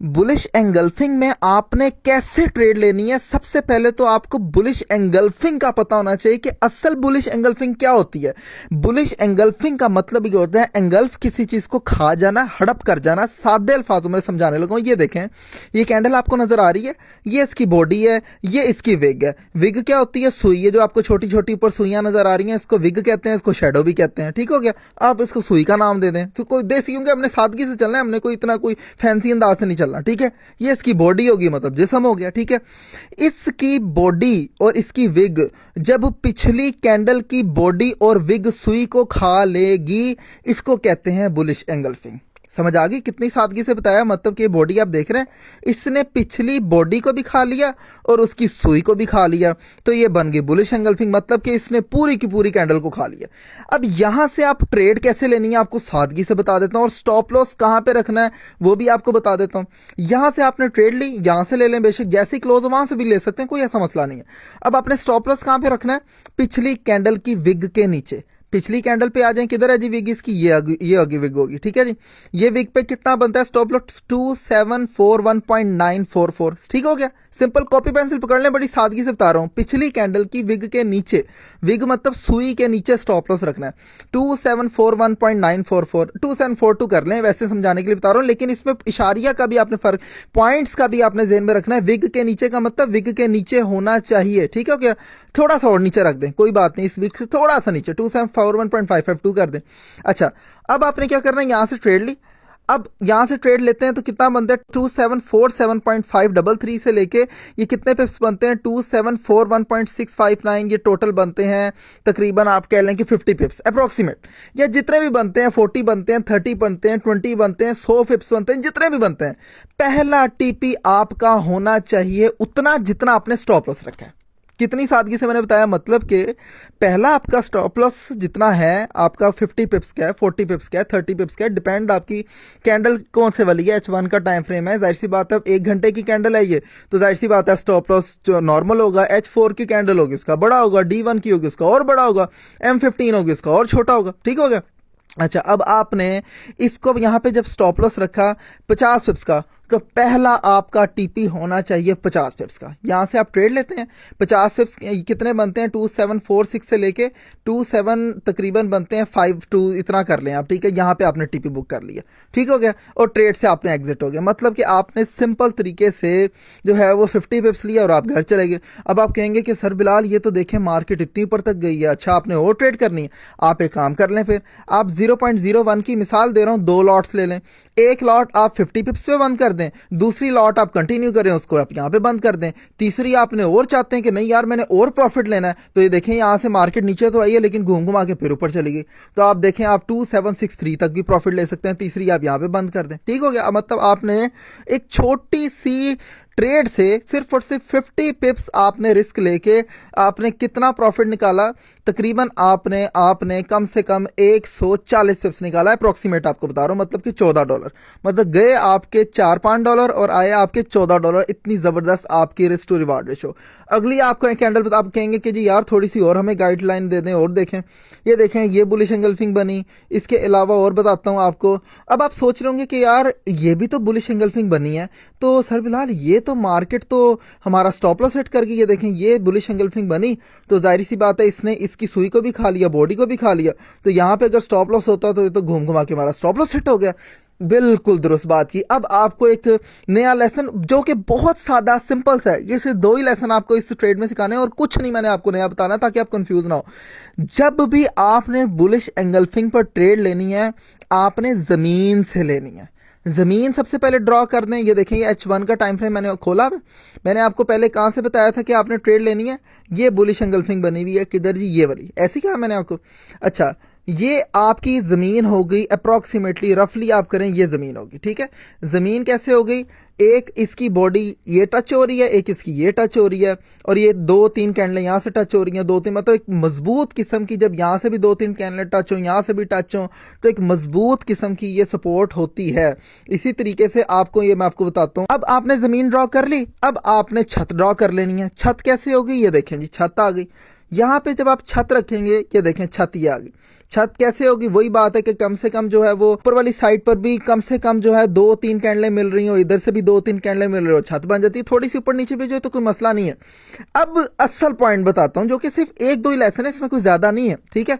Bullish engulfing में आपने कैसे ट्रेड लेनी है। सबसे पहले तो आपको बुलिश एंगल्फिंग का पता होना चाहिए कि असल बुलिश एंगल्फिंग क्या होती है। बुलिश एंगल्फिंग का मतलब ये होता है एंगल्फ किसी चीज को खा जाना, हड़प कर जाना। सादे अल्फाजों में समझाने लगा हूं। ये देखें, ये कैंडल आपको नजर आ रही है, ये इसकी बॉडी है, ये इसकी विग है। विग क्या होती है? सुई है। जो आपको छोटी छोटी ऊपर सुइयां नजर आ रही हैं, इसको विग कहते हैं, इसको शेडो भी कहते हैं। ठीक हो गया। आप इसको सुई का नाम दे दें तो कोई देसी, क्योंकि हमने सादगी से चलना है, हमने कोई इतना कोई फैंसी अंदाज से नहीं चलना। ठीक है, ये इसकी बॉडी होगी, मतलब जिस्म हो गया। ठीक है, इसकी बॉडी और इसकी विग जब पिछली कैंडल की बॉडी और विग सुई को खा लेगी, इसको कहते हैं बुलिश एंगल्फिंग। समझ आ गई? कितनी सादगी से बताया। मतलब कि बॉडी आप देख रहे हैं, इसने पिछली बॉडी को भी खा लिया और उसकी सुई को भी खा लिया, तो ये बन गई बुलिश एंगल्फिंग। मतलब कि इसने पूरी की पूरी कैंडल को खा लिया। अब यहां से आप ट्रेड कैसे लेनी है आपको सादगी से बता देता हूं, और स्टॉप लॉस कहां पे रखना है वो भी आपको बता देता हूं। यहां से आपने ट्रेड ली, यहां से ले लें, बेशक जैसी क्लोज हो वहां से भी ले सकते हैं, कोई ऐसा मसला नहीं है। अब आपने स्टॉप लॉस कहां पे रखना है? पिछली कैंडल की विग के नीचे। पिछली कैंडल पे आ जाए, किधर है जी विग इसकी? ये आगे विग होगी। ठीक है जी, ये विग पे कितना बनता है स्टॉप लॉस? 2741.944। ठीक हो गया। सिंपल कॉपी पेंसिल पकड़ लें, बड़ी सादगी से बता रहा हूं। पिछली कैंडल की विग के नीचे, विग मतलब सुई के नीचे स्टॉप लॉस रखना है 2741.944। 2742 कर लें, वैसे समझाने के लिए बता रहा हूं, लेकिन इसमें इशारिया का भी आपने फर्क, पॉइंट्स का भी आपने ज़हन में रखना है। विग के नीचे का मतलब विग के नीचे होना चाहिए। ठीक है क्या? थोड़ा सा और नीचे रख दें, कोई बात नहीं, इस विग से थोड़ा सा नीचे 2741.552 कर दें। अच्छा, अब आपने क्या करना है? यहां से ट्रेड ली। अब यहां से ट्रेड लेते हैं तो कितना बनता है? 2747.533 से लेके ये कितने पिप्स बनते हैं? 2741.659। ये टोटल बनते हैं तकरीबन, आप कह लें कि 50 पिप्स अप्रोक्सीमेट, या जितने भी बनते हैं, 40 बनते हैं, 30 बनते हैं, 20 बनते हैं, 100 पिप्स बनते हैं, जितने भी बनते हैं। पहला टीपी आपका होना चाहिए उतना जितना आपने स्टॉप लॉस रखा है। कितनी सादगी से मैंने बताया, मतलब कि पहला आपका स्टॉप लॉस जितना है आपका 50 पिप्स का है, 40 पिप्स का है, 30 पिप्स का है, डिपेंड आपकी कैंडल कौन से वाली है, H1 का टाइम फ्रेम है। जाहिर सी बात है, 1 घंटे की कैंडल है ये, तो जाहिर सी बात है स्टॉप लॉस जो नॉर्मल होगा, H4 की कैंडल होगी उसका बड़ा होगा, D1 की होगी उसका और बड़ा होगा, M15 होगी उसका और छोटा होगा। ठीक हो गया। अच्छा, अब आपने इसको यहां पे जब स्टॉप लॉस रखा 50 पिप्स का, तो पहला आपका टीपी होना चाहिए 50 पिप्स का। यहां से आप ट्रेड लेते हैं 50 पिप्स कितने बनते हैं? 2746 से लेके 27 तकरीबन बनते हैं 52, इतना कर लें आप। ठीक है, यहां पे आपने टीपी बुक कर लिया। ठीक हो गया, और ट्रेड से आपने एग्जिट हो गया। मतलब कि आपने सिंपल तरीके से जो है वो 50 पिप्स लिया और आप घर चले गए। अब आप कहेंगे कि सर बिलाल ये तो देखें मार्केट इतनी ऊपर तक गई है, अच्छा आपने और ट्रेड करनी है। आप एक काम कर लें, फिर आप 0.01 की मिसाल दे रहा हूं, 2 लॉट्स ले लें। एक लॉट आप 50 पिप्स पे बंद कर दें, दूसरी लॉट आप कंटिन्यू करें, उसको आप यहां पे बंद कर दें। तीसरी आपने और चाहते हैं कि नहीं यार मैंने और प्रॉफिट लेना है, तो ये देखें यहां से मार्केट नीचे तो आई है लेकिन घूम घुमा के फिर ऊपर चली गई, तो आप देखें आप 2763 तक भी प्रॉफिट ले सकते हैं। तीसरी आप यहां पे बंद कर दें। ठीक हो गया। मतलब आपने एक छोटी सी ट्रेड से सिर्फ और सिर्फ 50 पिप्स आपने रिस्क लेके आपने कितना प्रॉफिट निकाला? तकरीबन आपने कम से कम 140 पिप्स निकाला, अप्रोक्सीमेट आपको बता रहा हूं, मतलब कि $14। मतलब गए आपके $4-5 और आए आपके $14। इतनी जबरदस्त आपकी रिस्क टू रिवार्ड रेशो। अगली आपको कैंडल आप कहेंगे कि जी यार थोड़ी सी और हमें गाइडलाइन दे दें और देखें। ये देखें, ये बुलिश एंगल्फिंग बनी, इसके अलावा और बताता हूं आपको। अब आप सोच रहे होंगे कि यार ये भी तो बुलिश एंगल्फिंग बनी है, तो सर बिलाल ये तो मार्केट तो हमारा स्टॉप लॉस सेट कर गई। ये देखें, ये बुलिश एंगल्फिंग बनी, तो जाहिर सी बात है इसने इसकी सुई को भी खा लिया, बॉडी को भी खा लिया, तो यहां पे अगर स्टॉप लॉस होता तो ये तो घूम घुमा के हमारा स्टॉप लॉस हिट हो गया। बिल्कुल दुरुस्त बात की। अब आपको एक नया लेसन जो कि बहुत सादा सिंपल सा है, ये सिर्फ 2 ही लेसन आपको इस ट्रेड में सिखाने हैं और कुछ नहीं मैंने आपको नया बताना, ताकि आप कंफ्यूज ना हो। जब भी आपने बुलिश एंगल्फिंग पर ट्रेड लेनी है, आपने जमीन से लेनी है। जमीन सबसे पहले ड्रॉ कर दें। ये देखें, ये H1 का टाइम फ्रेम मैंने खोला। मैंने आपको पहले कहां से बताया था कि आपने ट्रेड लेनी है? ये बुलिश एंगल्फिंग बनी हुई है, किधर जी? ये वाली। ऐसी कहा मैंने आपको। अच्छा, ये आपकी जमीन हो गई अप्रोक्सीमेटली, रफली आप करें ये जमीन होगी। ठीक है, जमीन कैसे हो गई? एक इसकी बॉडी ये टच हो रही है, एक इसकी ये टच हो रही है, और ये 2-3 कैंडलें यहां से टच हो रही हैं, 2-3, मतलब एक मजबूत किस्म की, जब यहां से भी 2-3 कैंडलें टच हो, यहां से भी टच हो, तो एक मजबूत किस्म की ये सपोर्ट होती है। इसी तरीके से आपको ये मैं आपको बताता हूं। अब आपने जमीन ड्रॉ कर ली, अब आपने छत ड्रॉ कर लेनी है। छत कैसे होगी? ये देखें जी, छत आ गई। यहाँ पे जब आप छत रखेंगे, ये देखें छत ये आ गई। छत कैसे होगी, वही बात है कि कम से कम जो है वो ऊपर वाली साइड पर भी कम से कम जो है 2-3 कैंडलें मिल रही हो, इधर से भी 2-3 कैंडलें मिल रही हो, छत बन जाती है। थोड़ी सी ऊपर नीचे भी जो है तो कोई मसला नहीं है। अब असल पॉइंट बताता हूं, जो कि सिर्फ 1-2 ही लेसन है, इसमें कोई ज्यादा नहीं है, ठीक है।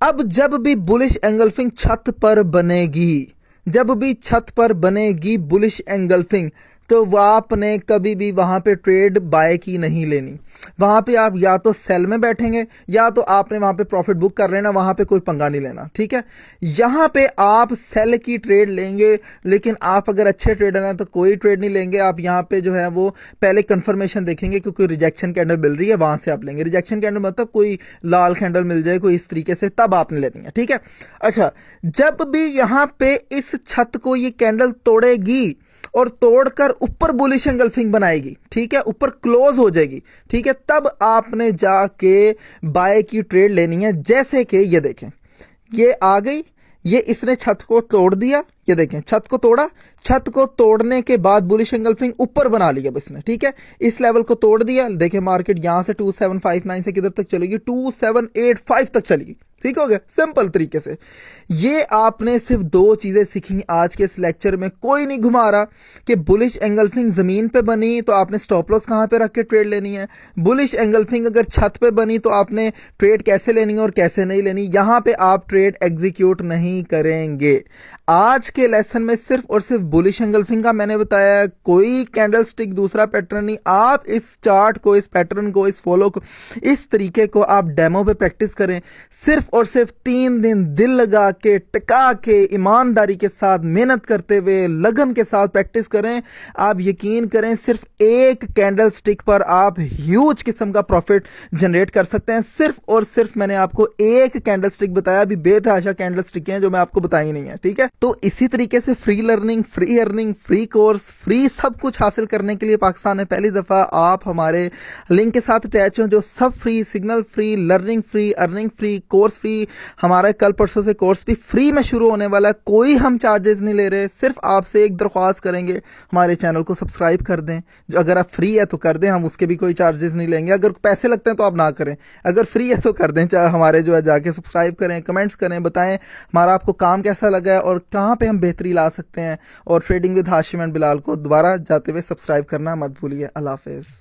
अब जब भी बुलिश एंगल्फिंग छत पर बनेगी, जब भी छत पर बनेगी बुलिश एंगल्फिंग, तो वो आपने कभी भी वहां पे ट्रेड बाय की नहीं लेनी। वहां पे आप या तो सेल में बैठेंगे या तो आपने वहां पे प्रॉफिट बुक कर लेना, वहां पे कोई पंगा नहीं लेना, ठीक है। यहां पे आप सेल की ट्रेड लेंगे, लेकिन आप अगर अच्छे ट्रेडर हैं तो कोई ट्रेड नहीं लेंगे। आप यहां पे जो है वो पहले कंफर्मेशन देखेंगे, क्योंकि रिजेक्शन कैंडल मिल रही है, वहां से आप लेंगे। रिजेक्शन कैंडल मतलब कोई लाल कैंडल मिल जाए कोई इस तरीके से, तब आपने लेनी है, ठीक है। अच्छा, जब भी यहां पे इस छत को ये कैंडल तोड़ेगी और तोड़कर ऊपर बुलिश एंगल्फिंग बनाएगी, ठीक है, ऊपर क्लोज हो जाएगी, ठीक है, तब आपने जाके बाय की ट्रेड लेनी है। जैसे कि ये देखें, ये आ गई, ये इसने छत को तोड़ दिया, ये देखें छत को तोड़ा, छत को तोड़ने के बाद बुलिश एंगल्फिंग ऊपर बना लिया इसने, ठीक है, इस लेवल को तोड़ दिया। देखें मार्केट यहां से 2759 से किधर तक चलेगी, 2785 तक चलेगी, ठीक हो गया, सिंपल तरीके से। ये आपने सिर्फ 2 चीजें सीखी आज के इस लेक्चर में। कोई नहीं घुमा रहा कि बुलिश एंगल्फिंग जमीन पे बनी तो आपने स्टॉप लॉस कहां पे रख के ट्रेड लेनी है, बुलिश एंगल्फिंग अगर छत पे बनी तो आपने ट्रेड कैसे लेनी है और कैसे नहीं लेनी, यहां पे आप ट्रेड एग्जीक्यूट नहीं करेंगे। आज के लेसन में सिर्फ और सिर्फ बुलिश एंगल्फिंग का मैंने बताया, कोई कैंडल स्टिक दूसरा पैटर्न नहीं। आप इस चार्ट को, इस पैटर्न को, इस फॉलो को, इस तरीके को आप डेमो पे प्रैक्टिस करें। सिर्फ और सिर्फ 3 दिन दिल लगा के, टिका के, ईमानदारी के साथ, मेहनत करते हुए, लगन के साथ प्रैक्टिस करें। आप यकीन करें, सिर्फ एक कैंडल स्टिक पर आप ह्यूज किस्म का प्रॉफिट जनरेट कर सकते हैं। सिर्फ और सिर्फ मैंने आपको एक कैंडल स्टिक बताया, अभी बेतहाशा कैंडल स्टिक हैं जो मैं आपको बताई नहीं है, ठीक है। तो इसी तरीके से free learning, free earning, free course, free सब कुछ हासिल करने के लिए पाकिस्तान में पहली दफा आप हमारे लिंक के साथ अटैच हो, जो सब free, signal free, learning free, earning free, course free. हमारा कल परसों से कोर्स भी फ्री में शुरू होने वाला है, कोई हम चार्जेस नहीं ले रहे। सिर्फ आपसे एक दरख्वास्त करेंगे, हमारे चैनल को सब्सक्राइब कर दें। जो अगर आप फ्री है तो कर दें, हम उसके भी कोई चार्जेस नहीं लेंगे। अगर पैसे लगते हैं तो आप ना करें, अगर फ्री है तो कर दें। चाहे हमारे जो है जाके सब्सक्राइब करें, कमेंट्स करें, बताएं हमारा आपको काम कैसा लगा है और कहाँ पे हम बेहतरी ला सकते हैं। और trading with Hashim and Bilal को दोबारा जाते हुए सब्सक्राइब करना मत भूलिए। अल्लाह हाफिज़।